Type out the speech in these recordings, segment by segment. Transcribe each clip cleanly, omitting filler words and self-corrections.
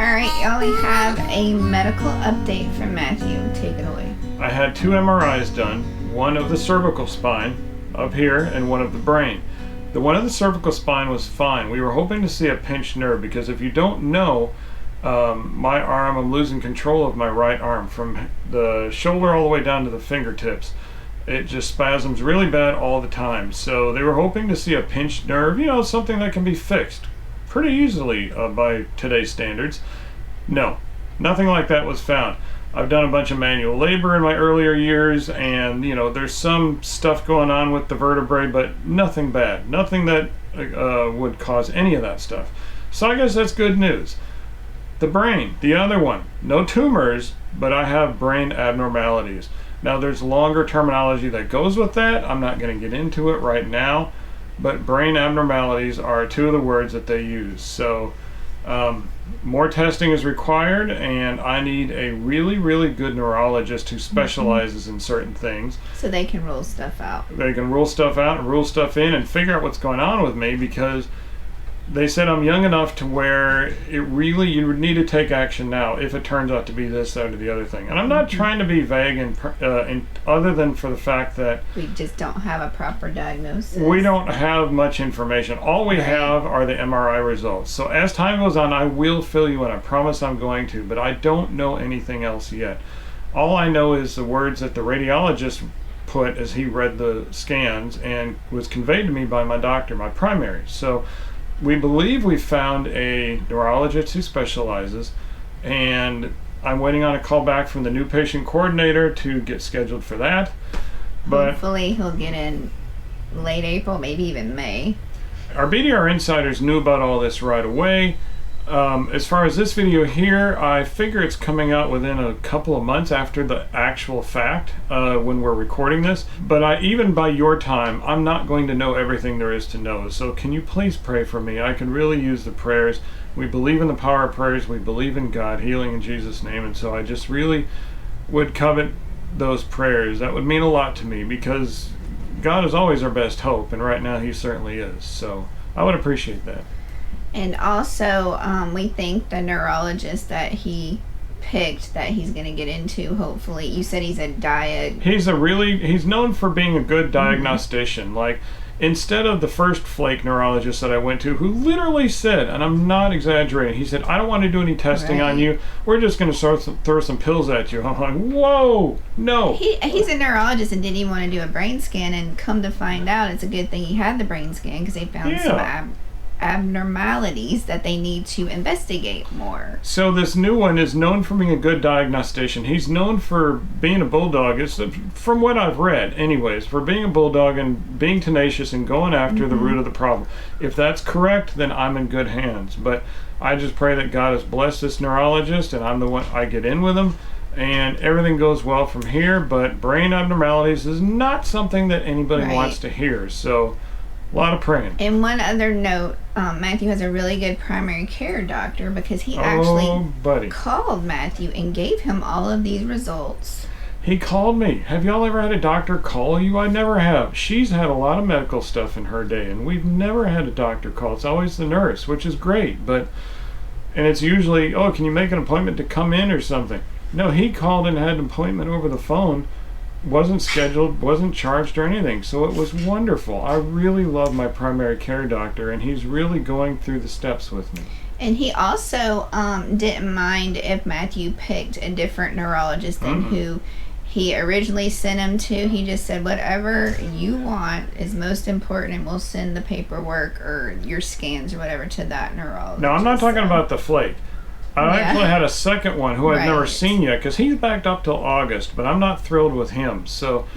Alright, y'all, we have a medical update from Matthew. Take it away. I had 2 MRIs done, one of the cervical spine up here and one of the brain. The one of the cervical spine was fine. We were hoping to see a pinched nerve because if you don't know, my arm, I'm losing control of my right arm from the shoulder all the way down to the fingertips. It just spasms really bad all the time. So they were hoping to see a pinched nerve, something that can be fixed pretty easily by today's standards. No, nothing like that was found. I've done a bunch of manual labor in my earlier years, and there's some stuff going on with the vertebrae, but nothing bad, nothing that would cause any of that stuff. So I guess that's good news. The brain, the other one, no tumors, but I have brain abnormalities. Now there's longer terminology that goes with that. I'm not going to get into it right now, but brain abnormalities are 2 of the words that they use. So more testing is required, and I need a really, really good neurologist who specializes in certain things. So they can rule stuff out. They can rule stuff out and rule stuff in and figure out what's going on with me, because they said I'm young enough to where you would need to take action now if it turns out to be this, that, or the other thing. And I'm not trying to be vague, and other than for the fact that we just don't have a proper diagnosis. We don't have much information. All we have are the MRI results. So as time goes on, I will fill you in. I promise I'm going to, but I don't know anything else yet. All I know is the words that the radiologist put as he read the scans and was conveyed to me by my doctor, my primary. So we believe we found a neurologist who specializes, and I'm waiting on a call back from the new patient coordinator to get scheduled for that. But hopefully he'll get in late April, maybe even May. Our BDR insiders knew about all this right away. As far as this video here, I figure it's coming out within a couple of months after the actual fact when we're recording this. But even by your time, I'm not going to know everything there is to know. So can you please pray for me? I can really use the prayers. We believe in the power of prayers. We believe in God, healing in Jesus' name. And so I just really would covet those prayers. That would mean a lot to me, because God is always our best hope, and right now he certainly is. So I would appreciate that. And also, we think the neurologist that he picked that he's going to get into, hopefully, you said he's he's known for being a good diagnostician. Like, instead of the first flake neurologist that I went to, who literally said, and I'm not exaggerating, he said, I don't want to do any testing on you. We're just going to throw some pills at you. I'm like, whoa, no. He's a neurologist and didn't even want to do a brain scan, and come to find out, it's a good thing he had the brain scan, because they found some abnormalities that they need to investigate more. So this new one is known for being a good diagnostician. He's known for being a bulldog. It's from what I've read, anyways, for being a bulldog and being tenacious and going after the root of the problem. If that's correct, then I'm in good hands. But I just pray that God has blessed this neurologist, and I'm the one, I get in with him, and everything goes well from here. But brain abnormalities is not something that anybody wants to hear. So a lot of praying. And one other note, Matthew has a really good primary care doctor, because he actually called Matthew and gave him all of these results. He called me. Have y'all ever had a doctor call you? I never have. She's had a lot of medical stuff in her day, and we've never had a doctor call. It's always the nurse, which is great. And it's usually, can you make an appointment to come in or something? No, he called and had an appointment over the phone. Wasn't scheduled, wasn't charged or anything. So it was wonderful. I really love my primary care doctor, and he's really going through the steps with me. And he also didn't mind if Matthew picked a different neurologist than who he originally sent him to. He just said, whatever you want is most important, and we'll send the paperwork or your scans or whatever to that neurologist. Now, I'm not talking about the flake. I actually had a second one who I've never seen yet, because he's backed up till August, but I'm not thrilled with him. So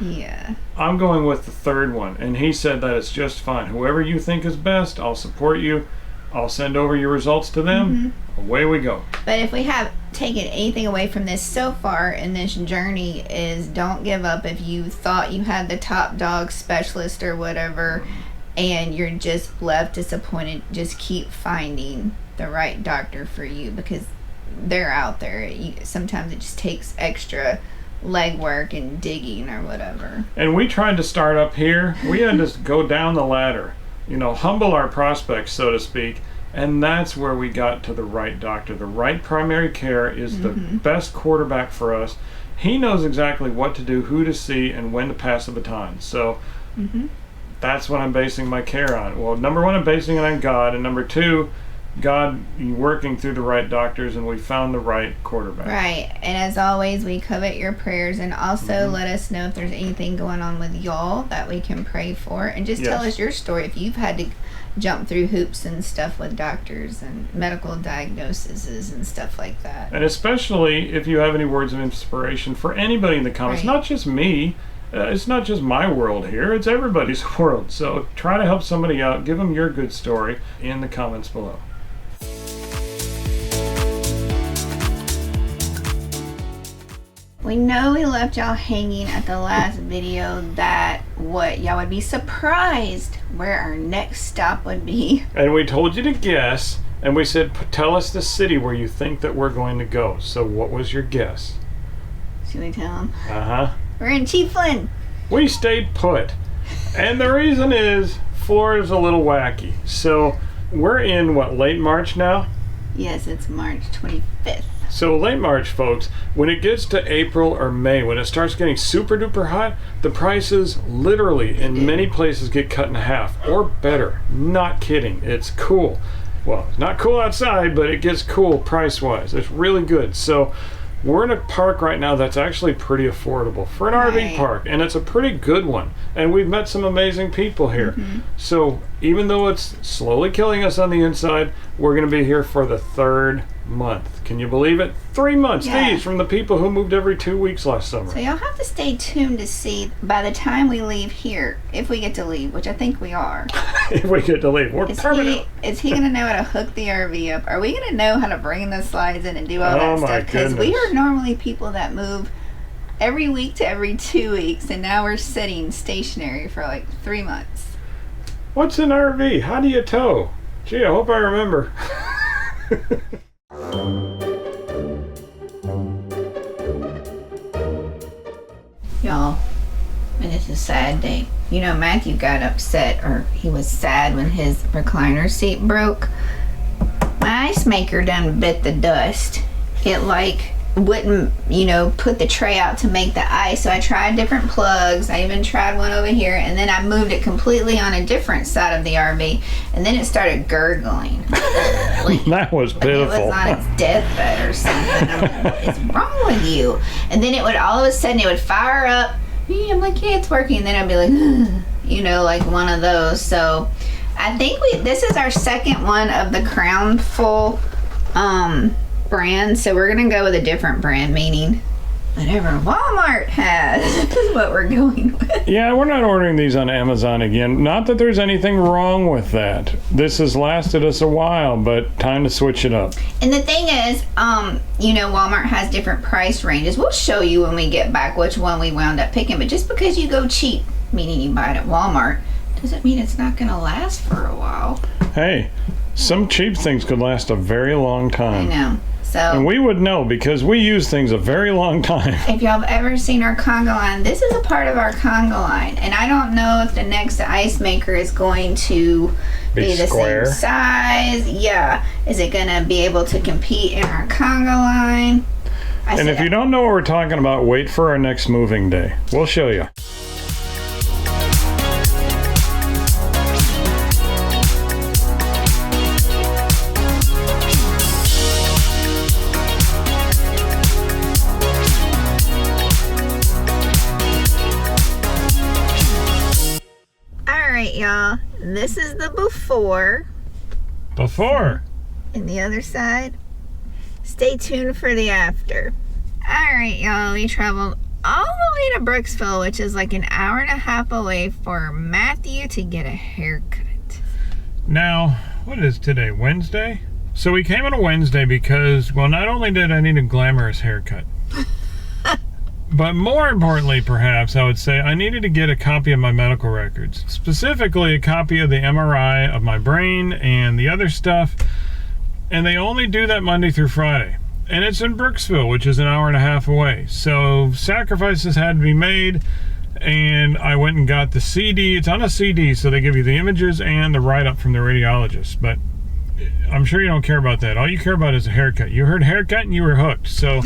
I'm going with the third one, and he said that it's just fine. Whoever you think is best, I'll support you. I'll send over your results to them. Away we go. But if we have taken anything away from this so far in this journey, is don't give up if you thought you had the top dog specialist or whatever, and you're just left disappointed. Just keep finding the right doctor for you, because they're out there. Sometimes it just takes extra legwork and digging or whatever. And we tried to start up here. We had to go down the ladder, humble our prospects, so to speak, And that's where we got to the right doctor. The right primary care is the best quarterback for us. He knows exactly what to do, who to see, and when to pass the baton. So that's what I'm basing my care on. Well, number one, I'm basing it on God, and number two, God working through the right doctors, and we found the right quarterback. Right. And as always, we covet your prayers, and also let us know if there's anything going on with y'all that we can pray for. And just tell us your story if you've had to jump through hoops and stuff with doctors and medical diagnoses and stuff like that. And especially if you have any words of inspiration for anybody in the comments, not just me. It's not just my world here, it's everybody's world. So try to help somebody out. Give them your good story in the comments below. We know we left y'all hanging at the last video that y'all would be surprised where our next stop would be. And we told you to guess, and we said, tell us the city where you think that we're going to go. So what was your guess? Should we tell them? Uh-huh. We're in Chiefland. We stayed put. And the reason is, Florida's a little wacky. So we're in, late March now? Yes, it's March 25th. So late March, folks, when it gets to April or May, when it starts getting super duper hot, the prices literally in many places get cut in half or better. Not kidding. It's cool. Well, it's not cool outside, but it gets cool price-wise. It's really good. So we're in a park right now that's actually pretty affordable for an RV park, and it's a pretty good one. And we've met some amazing people here. So even though it's slowly killing us on the inside, we're going to be here for the 3rd month. Can you believe it? 3 months, these from the people who moved every 2 weeks last summer. So y'all have to stay tuned to see by the time we leave here, if we get to leave, which I think we are. If we get to leave, we're permanent. Is he going to know how to hook the RV up? Are we going to know how to bring the slides in and do all that stuff? Because we are normally people that move every week to every 2 weeks, and now we're sitting stationary for like 3 months. What's an RV? How do you tow? Gee, I hope I remember. Y'all, and it's a sad day. You know, Matthew got upset, or he was sad when his recliner seat broke. My ice maker done bit the dust. It wouldn't, put the tray out to make the ice. So I tried different plugs. I even tried one over here, and then I moved it completely on a different side of the RV, and then it started gurgling. That was pitiful. It was on its deathbed or something. I'm like, what is wrong with you? And then it would all of a sudden it would fire up. I'm like, yeah, it's working. And then I'd be like, like one of those. So I think this is our second one of the Crownful brand, so we're gonna go with a different brand, meaning whatever Walmart has is what we're going with. Yeah, we're not ordering these on Amazon again. Not that there's anything wrong with that. This has lasted us a while, but time to switch it up. And the thing is, Walmart has different price ranges. We'll show you when we get back which one we wound up picking, but just because you go cheap, meaning you buy it at Walmart, doesn't mean it's not gonna last for a while. Hey, some cheap things could last a very long time. I know. So, and we would know because we use things a very long time. If y'all have ever seen our conga line, this is a part of our conga line. And I don't know if the next ice maker is going to be the same size. Yeah. Is it going to be able to compete in our conga line? And if you don't know what we're talking about, wait for our next moving day. We'll show you. Y'all, this is the before and the other side. Stay tuned for the after. Alright, y'all, we traveled all the way to Brooksville, which is like an hour and a half away, for Matthew to get a haircut. Now, what is today, Wednesday? So we came on a Wednesday because, well, not only did I need a glamorous haircut, but more importantly, perhaps, I would say I needed to get a copy of my medical records. Specifically, a copy of the MRI of my brain and the other stuff. And they only do that Monday through Friday. And it's in Brooksville, which is an hour and a half away. So sacrifices had to be made. And I went and got the CD. It's on a CD, so they give you the images and the write-up from the radiologist. But I'm sure you don't care about that. All you care about is a haircut. You heard haircut and you were hooked. So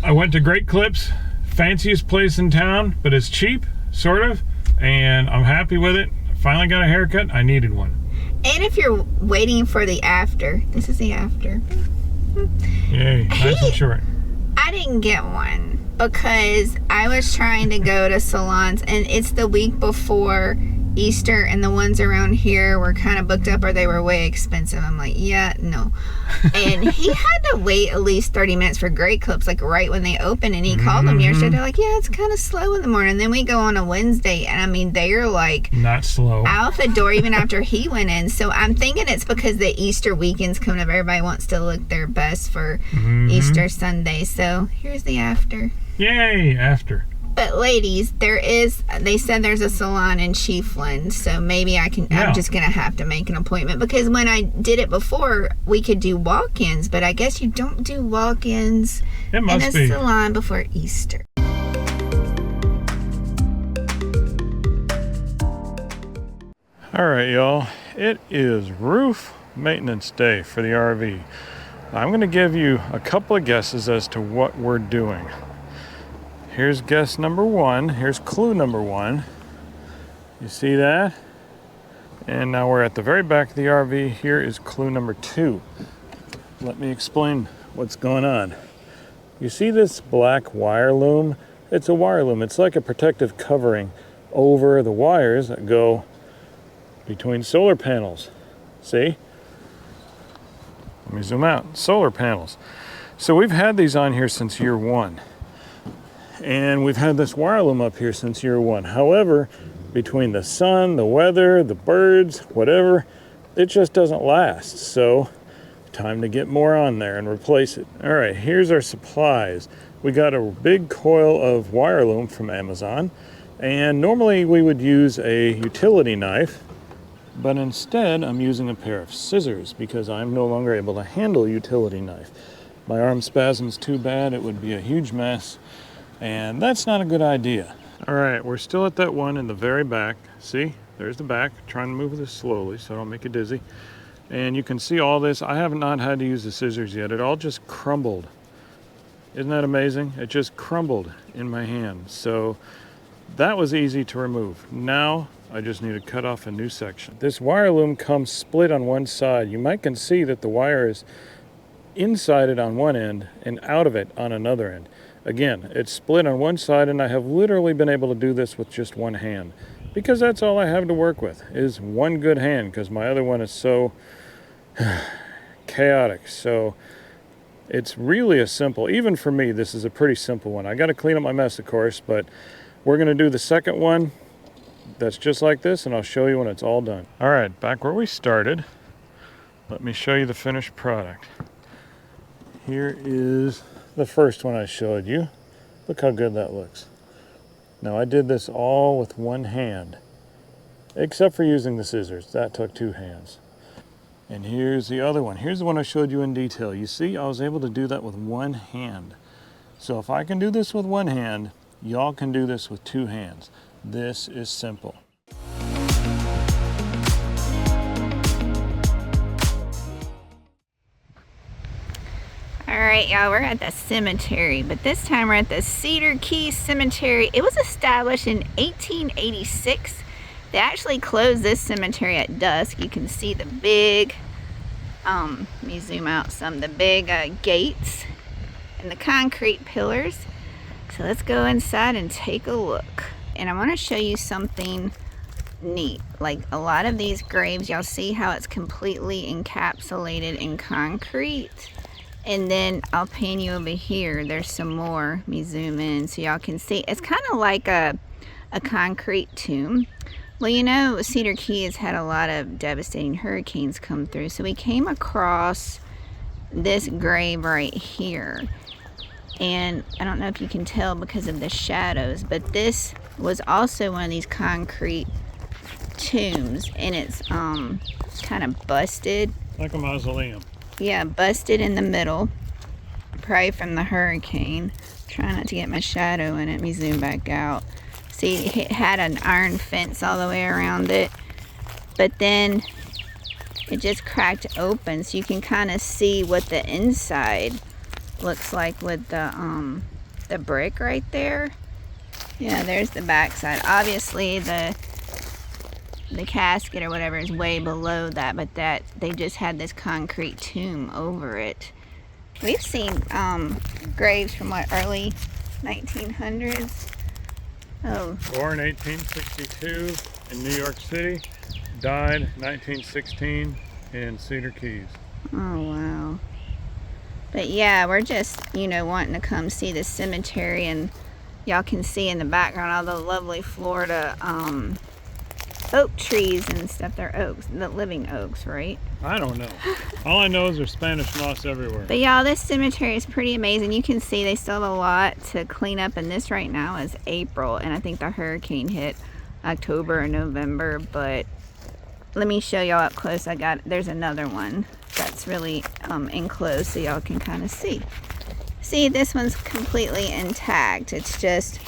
I went to Great Clips, fanciest place in town, but it's cheap, sort of, and I'm happy with it. Finally got a haircut. I needed one. And if you're waiting for the after, this is the after. Yay, nice and short. I didn't get one because I was trying to go to salons, and it's the week before Easter, and the ones around here were kind of booked up or they were way expensive. I'm like, yeah, no. And he had to wait at least 30 minutes for Great Clips, like right when they open, and he called them yesterday. They're like, yeah, it's kind of slow in the morning. And then we go on a Wednesday, and I mean, they're like not slow out the door even after he went in. So I'm thinking it's because the Easter weekend's coming up. Everybody wants to look their best for Easter Sunday. So here's the after. Yay, after. But ladies, they said there's a salon in Chiefland, so maybe I'm just going to have to make an appointment, because when I did it before, we could do walk-ins, but I guess you don't do walk-ins in a salon before Easter. All right, y'all, it is roof maintenance day for the RV. I'm going to give you a couple of guesses as to what we're doing. Here's guess number one. Here's clue number one. You see that? And now we're at the very back of the RV. Here is clue number two. Let me explain what's going on. You see this black wire loom? It's a wire loom. It's like a protective covering over the wires that go between solar panels. See? Let me zoom out. Solar panels. So we've had these on here since year one. And we've had this wire loom up here since year one. However, between the sun, the weather, the birds, whatever, it just doesn't last. So, time to get more on there and replace it. All right, here's our supplies. We got a big coil of wire loom from Amazon. And normally we would use a utility knife, but instead I'm using a pair of scissors because I'm no longer able to handle a utility knife. My arm spasm's too bad, it would be a huge mess. And that's not a good idea. All right, we're still at that one in the very back. See, there's the back. Trying to move this slowly so I don't make you dizzy. And you can see all this. I have not had to use the scissors yet. It all just crumbled. Isn't that amazing? It just crumbled in my hand. So that was easy to remove. Now I just need to cut off a new section. This wire loom comes split on one side. You might can see that the wire is inside it on one end and out of it on another end. Again, it's split on one side, and I have literally been able to do this with just one hand, because that's all I have to work with is one good hand, because my other one is so chaotic. So it's really a simple, even for me, this is a pretty simple one. I got to clean up my mess, of course, but we're going to do the second one that's just like this, and I'll show you when it's all done. All right, back where we started. Let me show you the finished product. Here is the first one I showed you. Look how good that looks. Now I did this all with one hand, except for using the scissors. That took two hands. And here's the other one. Here's the one I showed you in detail. You see, I was able to do that with one hand. So if I can do this with one hand, y'all can do this with two hands. This is simple. Alright, y'all, we're at the cemetery, but this time we're at the Cedar Key Cemetery. It was established in 1886. They actually closed this cemetery at dusk. You can see the big, let me zoom out some, the big gates and the concrete pillars. So let's go inside and take a look. And I want to show you something neat. Like a lot of these graves, y'all see how it's completely encapsulated in concrete. And then I'll pan you over here. There's some more. Let me zoom in so y'all can see. It's kind of like a concrete tomb. Well, you know, Cedar Key has had a lot of devastating hurricanes come through. So we came across this grave right here. And I don't know if you can tell because of the shadows, but this was also one of these concrete tombs. And it's kind of busted. Like a mausoleum. Yeah, busted in the middle, probably from the hurricane. Try not to get my shadow in it. Let me zoom back out. See, it had an iron fence all the way around it. But then it just cracked open, so you can kind of see what the inside looks like with the brick right there. Yeah, there's the backside. Obviously the casket or whatever is way below that, but that they just had this concrete tomb over it. We've seen graves from what, early 1900s. Oh, Born 1862 in New York City, died 1916 in Cedar Keys. oh wow. But yeah, we're just, you know, wanting to come see the cemetery, and y'all can see in the background all the lovely Florida oak trees and stuff. They're oaks, the living oaks, right? I don't know. All I know is there's Spanish moss everywhere. But y'all, this cemetery is pretty amazing. You can see they still have a lot to clean up, and this right now is April, and I think the hurricane hit October or November. But let me show y'all up close. There's another one that's really enclosed, so y'all can kind of see. See, this one's completely intact. It's just,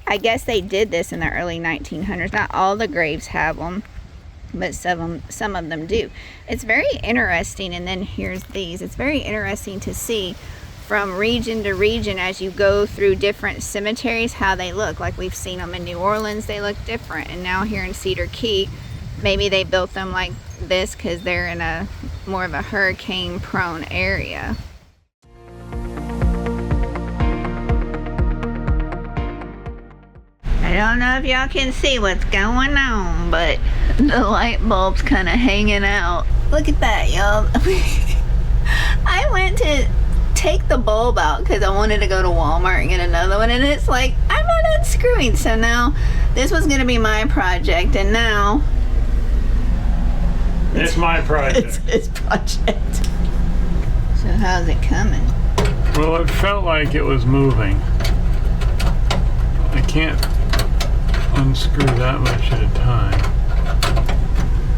I guess they did this in the early 1900s. Not all the graves have them, but some of them do. It's very interesting. And then here's these. It's very interesting to see from region to region as you go through different cemeteries how they look. Like we've seen them in New Orleans, they look different. And now here in Cedar Key, maybe they built them like this because they're in a more of a hurricane prone area. I don't know if y'all can see what's going on, but the light bulb's kind of hanging out. Look at that, y'all. I went to take the bulb out because I wanted to go to Walmart and get another one, and it's like, I'm not unscrewing. So now this was going to be my project, and now it's my project. It's his project. So how's it coming? Well, it felt like it was moving. I can't unscrew that much at a time.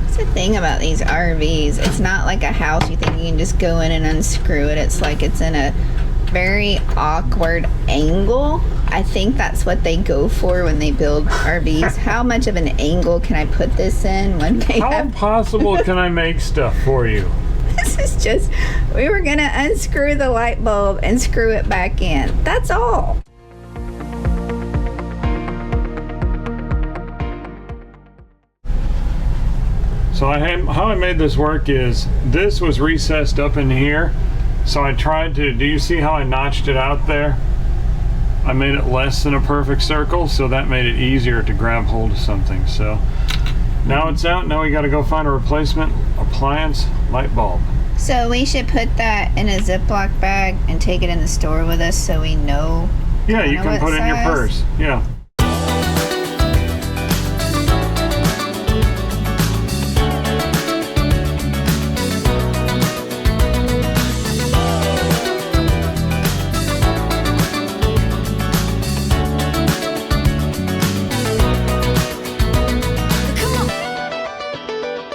That's the thing about these RVs. It's not like a house you think you can just go in and unscrew it. It's like it's in a very awkward angle. I think that's what they go for when they build RVs. How much of an angle can I put this in when they How impossible can I make stuff for you? This is just, we were gonna unscrew the light bulb and screw it back in. That's all. So how I made this work is, this was recessed up in here. So I tried to, do you see how I notched it out there? I made it less than a perfect circle, so that made it easier to grab hold of something. So now it's out, now we gotta go find a replacement appliance light bulb. So we should put that in a Ziploc bag and take it in the store with us so we know. Yeah, you can put it in your purse. Yeah.